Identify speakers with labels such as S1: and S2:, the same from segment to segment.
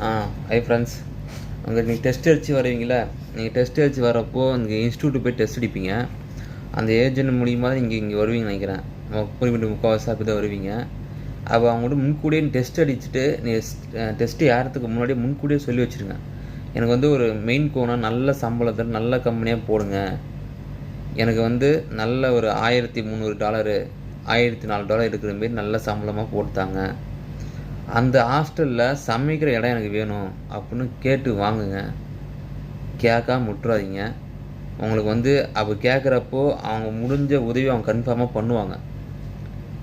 S1: Hi friends, அங்கே நீங்கள் test அடித்து வருவீங்களா? நீங்கள் டெஸ்ட் அடித்து வரப்போ இங்கே இன்ஸ்டியூட்டு போய் டெஸ்ட் அடிப்பீங்க. அந்த ஏஜென்ட் மூலியமாக தான் இங்கே வருவீங்கன்னு நினைக்கிறேன். குறிப்பிட்ட முக்கால்வாசி அப்படி தான் வருவீங்க. அப்போ அவங்கள்ட்ட முன்கூடியே டெஸ்ட் அடிச்சுட்டு டெஸ்ட்டு ஏறத்துக்கு முன்னாடியே முன்கூடியே சொல்லி வச்சுருங்க. எனக்கு வந்து ஒரு மெயின் கோனாக நல்ல சம்பளத்தில் நல்ல கம்பெனியாக போடுங்க. எனக்கு வந்து நல்ல ஒரு $1300 $1004 இருக்கிற மாரி நல்ல சம்பளமாக போட்டாங்க. அந்த ஹாஸ்டலில் சமைக்கிற இடம் எனக்கு வேணும் அப்படின்னு கேட்டு வாங்குங்க. கேட்காம விட்டுறாதீங்க. உங்களுக்கு வந்து அப்போ கேட்குறப்போ அவங்க முடிஞ்ச உதவி அவங்க கன்ஃபார்மாக பண்ணுவாங்க.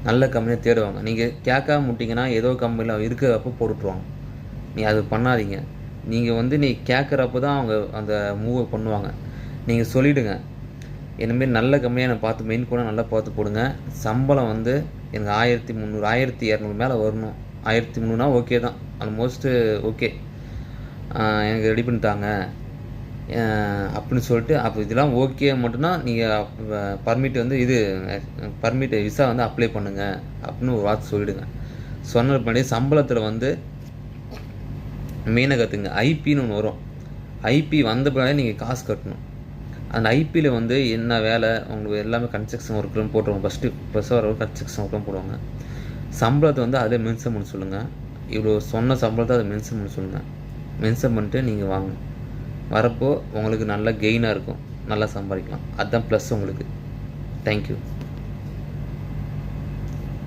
S1: நல்ல கம்பெனியை தேடுவாங்க. நீங்கள் கேட்காம விட்டிங்கன்னா ஏதோ கம்பெனியில் இருக்கிறப்போ போட்டுட்ருவாங்க. நீங்கள் அது பண்ணாதீங்க. நீங்கள் வந்து கேட்குறப்போ தான் அவங்க அந்த மூவை பண்ணுவாங்க. நீங்கள் சொல்லிவிடுங்க, இந்தமாரி நல்ல கம்பெனியாக எனக்கு பார்த்து மெயின் கூட நல்லா பார்த்து போடுங்க. சம்பளம் வந்து எனக்கு 1300 1200 மேலே வரணும். 1300னா ஓகே தான், ஆல்மோஸ்ட்டு ஓகே, எனக்கு ரெடி பண்ணிட்டாங்க அப்படின்னு சொல்லிட்டு, அப்போ இதெல்லாம் ஓகே மட்டும்தான் நீங்கள் பர்மிட் வந்து பர்மிட் விசா வந்து அப்ளை பண்ணுங்கள் அப்படின்னு ஒரு வார்த்தை சொல்லிவிடுங்க. சொன்ன பண்ணி சம்பளத்தில் வந்து மெயினாக கற்றுங்க. ஐபின்னு ஒன்று வரும். ஐபி வந்த பின்னாடி நீங்கள் காசு கட்டணும். அந்த ஐபியில் வந்து என்ன வேலை உங்களுக்கு எல்லாமே கன்ஸ்ட்ரக்ஷன் ஒர்க்குன்னு போட்டுருவாங்க. ஃபஸ்ட்டு வர கன்ஸ்ட்ரக்ஷன் ஒர்க்குன்னு போடுவாங்க. சம்பளத்தை வந்து அதில் மென்ஷன் பண்ண சொல்லுங்கள். இவ்வளோ சொன்ன சம்பளத்தை அதை மென்ஷன் பண்ண சொல்லுங்கள். மென்ஷன் பண்ணிட்டு நீங்கள் வாங்க. வரப்போ உங்களுக்கு நல்ல கெயினாக இருக்கும், நல்லா சம்பாதிக்கலாம். அதுதான் ப்ளஸ் உங்களுக்கு. தேங்க்யூ.